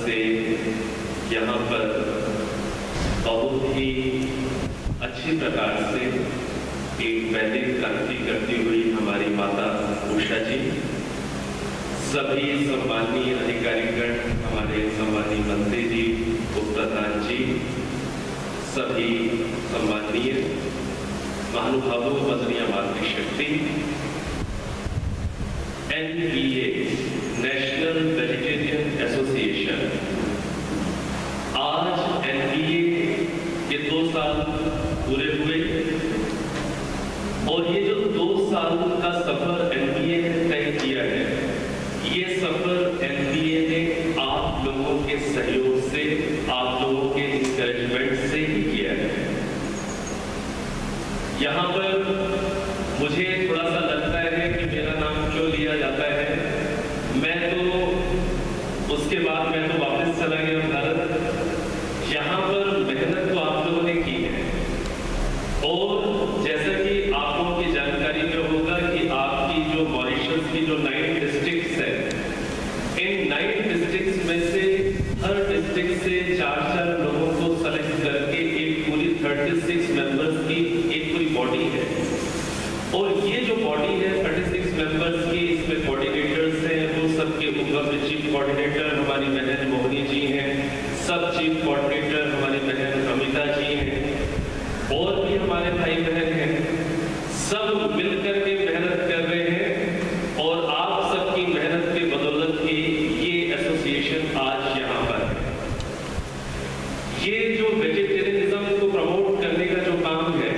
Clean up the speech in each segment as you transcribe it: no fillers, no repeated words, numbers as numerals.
से यहाँ पर बहुत ही अच्छी प्रकार से एक वैदिक क्रांति करती हुई हमारी माता उषा जी, सभी सम्मानीय अधिकारीगण, हमारे सम्मानीय मंत्री जी, उप प्रधान जी, सभी सम्मानीय महानुभावों, वजनिया मातृशक्ति, NVA नेशनल वेजिटेरियन एसोसिएशन, आज NVA के 2 साल पूरे हुए और ये जो 2 साल का सफर NVA ने तय किया है, ये सफर NVA ने आप लोगों के सहयोग से, आप लोगों के इंकरेजमेंट से ही किया है। यहाँ पर मुझे थोड़ा सा लगता है कि मेरा नाम क्यों लिया जाता है। मैं तो उसके बाद मैं तो वापस चला गया भारत। यहाँ पर मेहनत तो आप लोगों ने की है और जैसा कि आप लोगों की जानकारी में होगा कि आपकी जो मॉरिशस की जो 9 डिस्ट्रिक्ट्स है, इन 9 डिस्ट्रिक्ट्स में से हर डिस्ट्रिक्ट से 4-4 लोगों को सेलेक्ट करके एक पूरी 36 मेंबर्स की एक पूरी बॉडी है और ये जो बॉडी है 36 मेंबर्स की, इसमें कोऑर्डिनेटर्स हैं, वो सबके ऊपर चीफ कोऑर्डिनेटर हमारी बहन मोहनी जी हैं, सब चीफ कोऑर्डिनेटर हमारी बहन अमिता जी हैं और भी हमारे भाई बहन हैं। सब मिलकर के मेहनत कर रहे हैं और आप सबकी मेहनत के बदौलत ही ये एसोसिएशन आज यहाँ पर है। ये जो वेजिटेरियनिज्म को प्रमोट करने का जो काम है,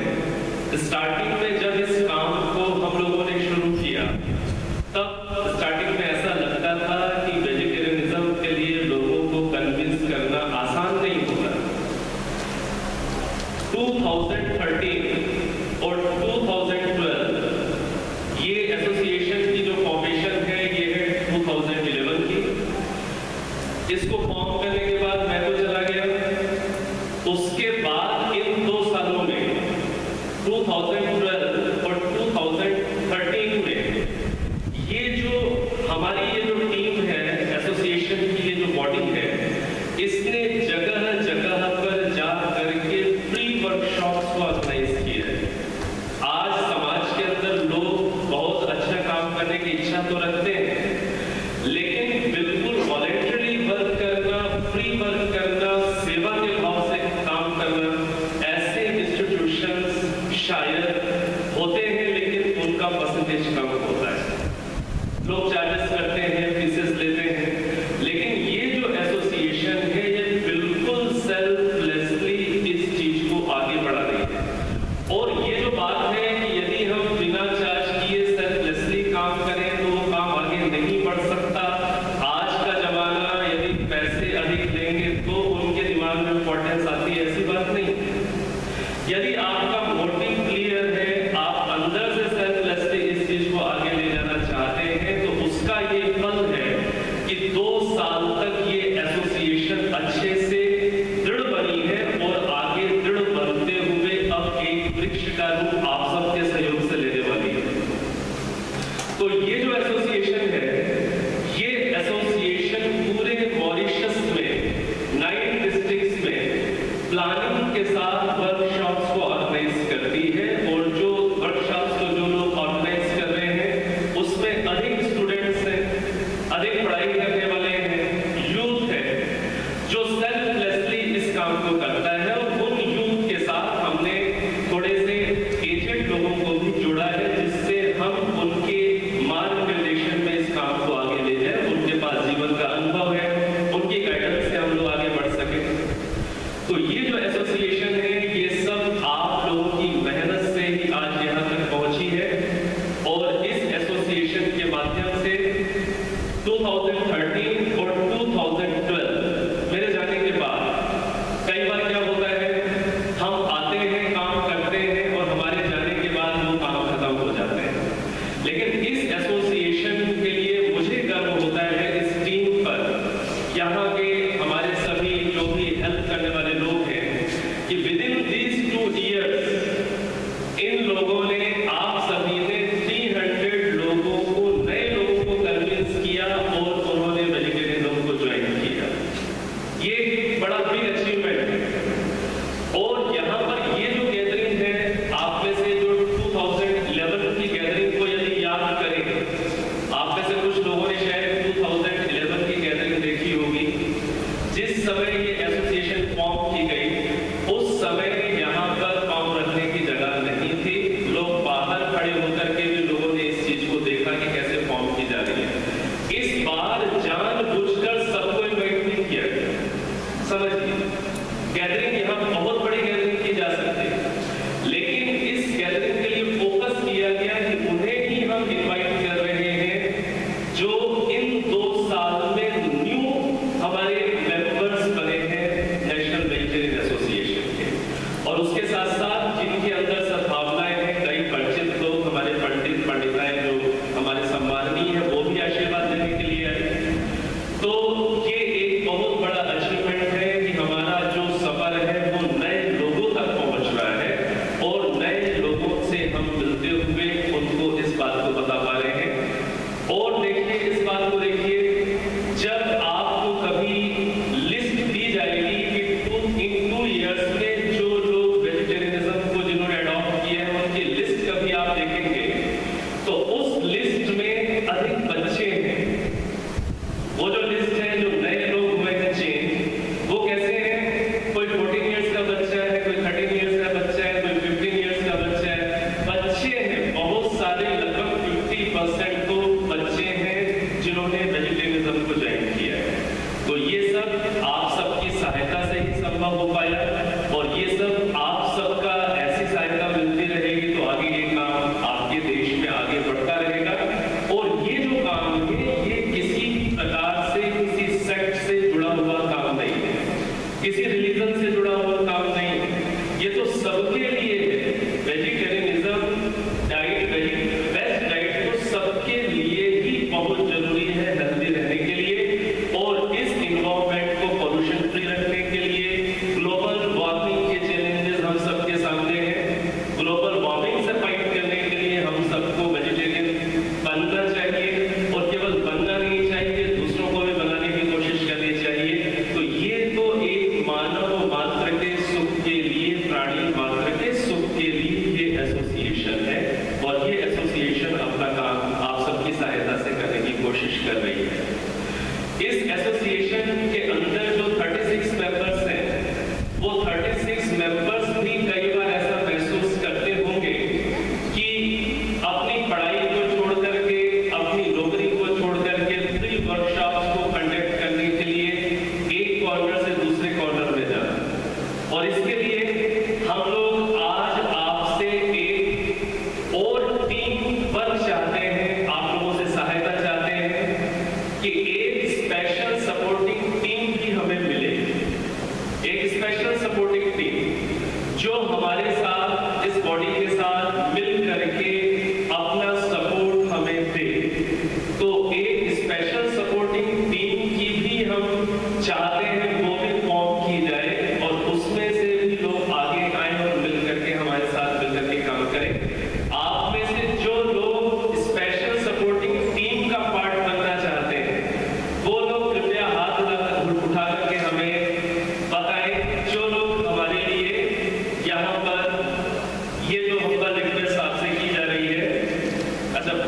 स्टार्टिंग में जब इस काम को हम लोगों ने शुरू किया तब स्टार्टिंग में ऐसा लगता था कि वेजिटेरियनिज्म के लिए लोगों को कन्विंस करना आसान नहीं होगा। 2013 और 2012 ये एसोसिएशन की जो फॉर्मेशन है ये है 2011 की। इसको फॉर्म करने के बाद मैं तो चला गया, उसके बाद इन 2 सालों में 2012 और 2013 में ये जो हमारी ये जो टीम है, एसोसिएशन की ये जो बॉडी है, इसने जगह जगह पर जा करके फ्री वर्कशॉप्स को ऑर्गेनाइज किया है। आज समाज के अंदर लोग बहुत अच्छा काम करने की इच्छा तो रखते हैं, लेकिन बिल्कुल वॉलंटरी वर्क करना, फ्री वर्क करना, सेवा के भाव से काम करना, ऐसे इंस्टीट्यूशंस शायद होते हैं लेकिन उनका परसेंटेज कम होता है। लोग चार्जेस करते हैं, फीसेस लेते हैं, लेकिन ये जो एसोसिएशन है ये बिल्कुल सेल्फलेसली इस चीज को आगे बढ़ा रही है। और ये जो बात है कि यदि हम बिना चार्ज किए सेल्फलेसली काम करें तो वो काम आगे नहीं बढ़ सकता। आज का जमाना, यदि पैसे अधिक लेंगे तो उनके दिमाग में इंपॉर्टेंस आती है, ऐसी बात नहीं। यदि आपका मोटिव क्लियर है, आप अंदर से सेल्फलेसली इस चीज को आगे ले जाना चाहते हैं, तो उसका ये फल है कि 2 साल तक ये एसोसिएशन अच्छे से दृढ़ बनी है और आगे दृढ़ बनते हुए अब एक वृक्ष का रूप आप सबके सहयोग से लेने वाली है। तो ये जो एसोसिएशन है, ये एसोसिएशन पूरे मॉरिशस में 9 डिस्ट्रिक्ट्स में प्लानिंग के साथ वर्कशॉप्स को ऑर्गेनाइज करती है और जो वर्कशॉप्स को जो लोग ऑर्गेनाइज कर रहे हैं उसमें अधिक स्टूडेंट्स हैं, अधिक पढ़ाई करने वाले हैं, यूथ है जो सेल्फलेसली इस काम को करता है। और उन यूथ के साथ हमने थोड़े से एजेड लोगों को भी जोड़ा है, जिससे हम उनके मार्गदर्शन में इस काम को आगे ले जाए। उनके पास जीवन का अनुभव है, उनकी गाइडेंस से हम लोग आगे बढ़ सके। तो ये जो एसोसिएशन है ये सब आप लोगों की मेहनत से ही आज यहाँ तक पहुंची है और इस एसोसिएशन के माध्यम से 2013 और 2012 मेरे जाने के बाद कई बार क्या होता है, हम आते हैं, काम करते हैं और हमारे जाने के बाद वो काम खत्म हो जाते हैं। लेकिन इस एसोसिएशन के लिए मुझे गर्व होता है इस टीम पर, यहाँ के हमारे सभी जो भी हेल्प करने वाले लोग हैं, कि विदिन दीज 2 इयर्स इन लोगों ने, आप सभी ने 300 लोगों को, नए लोगों को कन्विंस किया और उन्होंने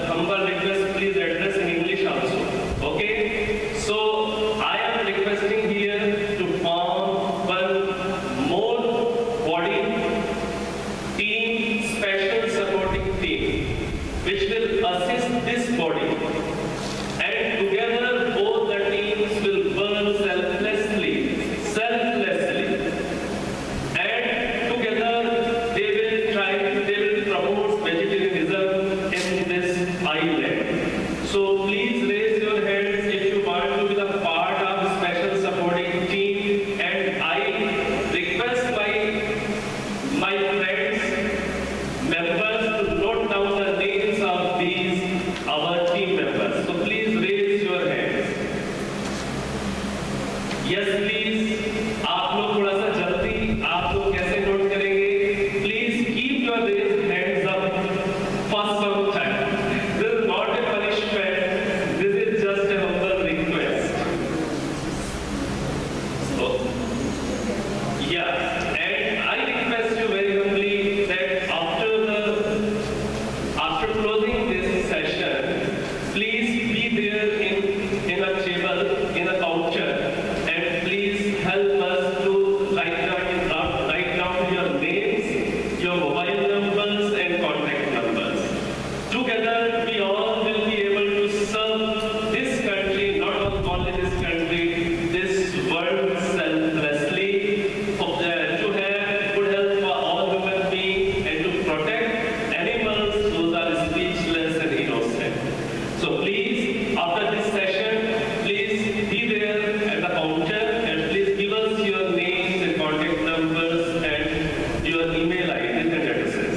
humble request, please address in English also. Okay? So I am requesting here to form one more body team, special supporting team, which will assist this body. And together both the teams will work selflessly. And together they will promote vegetarianism in this island. So please raise your hands if you want to be the part of the special supporting team. And I request my friends, members to note down the names of these our team members. So please raise your hands. Yes, please. आप लोग थोड़ा सा जल्दी, आप लोग कैसे note करेंगे? Please keep your raised hands up for some time. This is not a punishment. This is just a humble request. So, yeah, and I request you very humbly that after closing this session, please be there in a table, in a counter, and please help us to write down your names, your mobile numbers, and contact numbers. Together, we all will be able to serve this country, not only this country, this world selflessly, to have good health for all human beings, and to protect animals who are speechless and innocent. So please, after this session, please be there at the counter and please give us your names and contact numbers and your email IDs and addresses.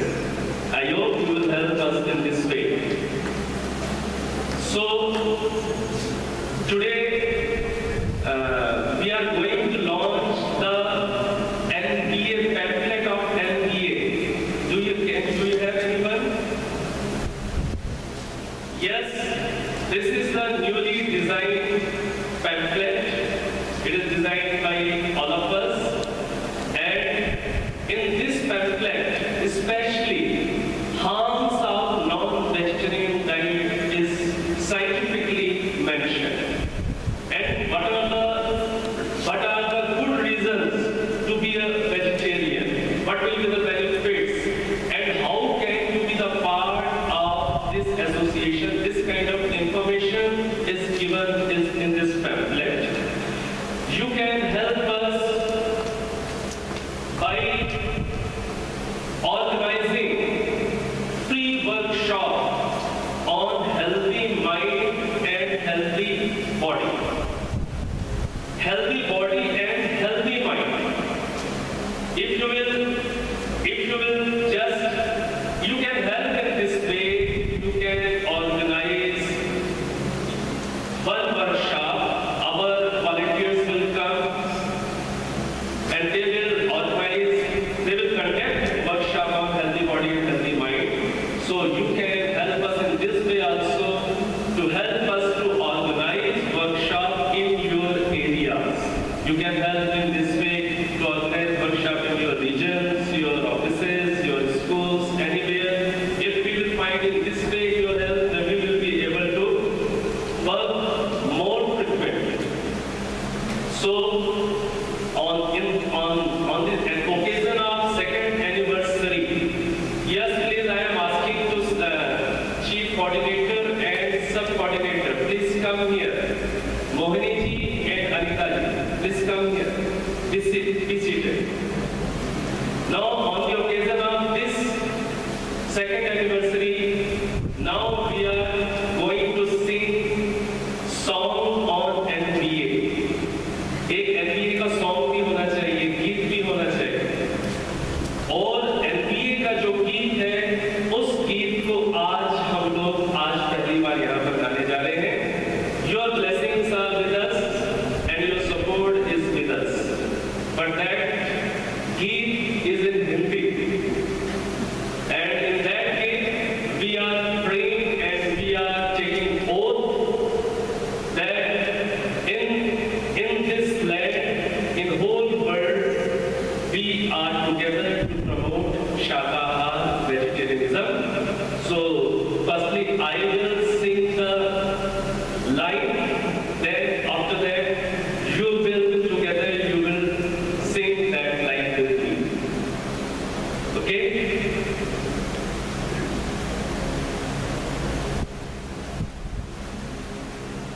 I hope you will help us in this way. So today we are going to launch the NPA pamphlet of NPA. Do you have anyone? Yes, this is the newly designed pamphlet. It is designed by all of us. And in this pamphlet, especially harms of non-vegetarian diet is scientifically mentioned. And what are the good reasons to be a vegetarian? What will be the benefits? And how can you be the part of this association? This kind of information is given in this pamphlet. You can help us by organizing free workshop on healthy mind and healthy body. Healthy body and healthy mind. If you will just, you can help in this way. You can organize one workshop. Our volunteers will come and they will conduct workshop on healthy body and healthy mind. So you can help us in this way also to help us to organize workshop in your areas. You can help in this way to organize workshop in your regions, your offices, your schools, anywhere. If we will find in this way your help, then we will be able to work more frequently. So on the occasion of second anniversary, yes, please, I am asking to chief coordinator and sub coordinator, please come here. Mohini ji and Anita ji, please come here. Be seated. Now, on the occasion of this second anniversary, now we are going to sing song on NPA. एक NPA का song भी होना चाहिए, गीत भी होना चाहिए. और NPA का जो गीत है, उस गीत को आज हम लोग पहली बार यहाँ पर गाने जा रहे हैं. Your blessings are with us and your support is with us. But that गीत is in Hindi. And in that gate, we are praying and we are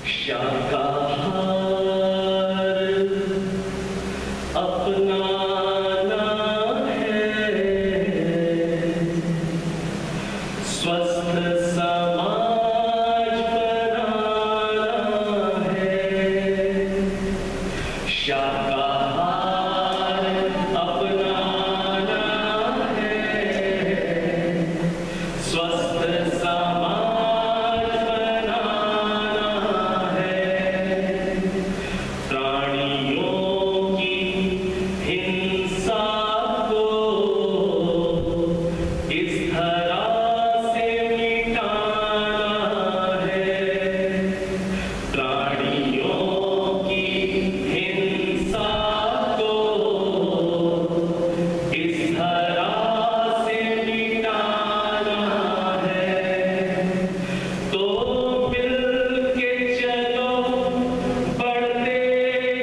शाकाहार अपनाना है, स्वस्थ समाज बनाना है। शाकाहार अपनाना है, स्वस्थ समाज बनाना है। प्राणियों की हिंसा को इस धरा से मिटाना है। प्राणियों की हिंसा को इस धरा से मिटाना है। तो मिल के चलो, बढ़ते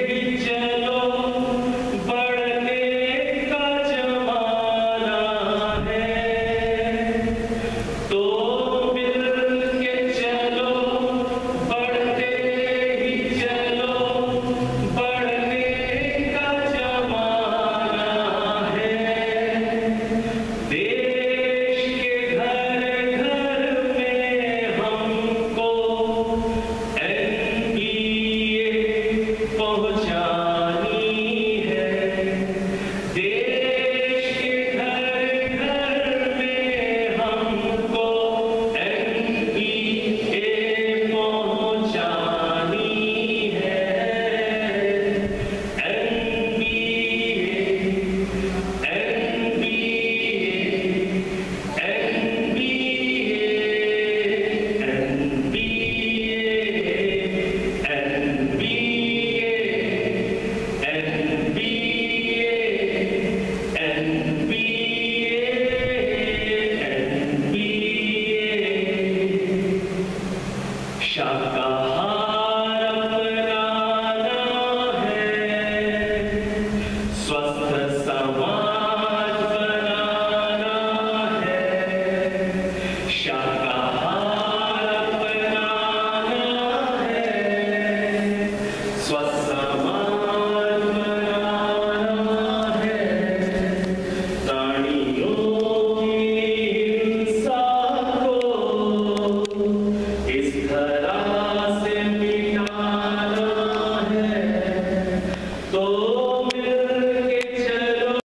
ही चलो, बढ़ने का जमाना है। तो मिल के चलो, बढ़ते ही चलो, बढ़ने का जमाना है। देश के घर घर में हमको NBA पहुंचानी है। देश के घर घर में हमको NBA पहुंचानी है। शाकाहार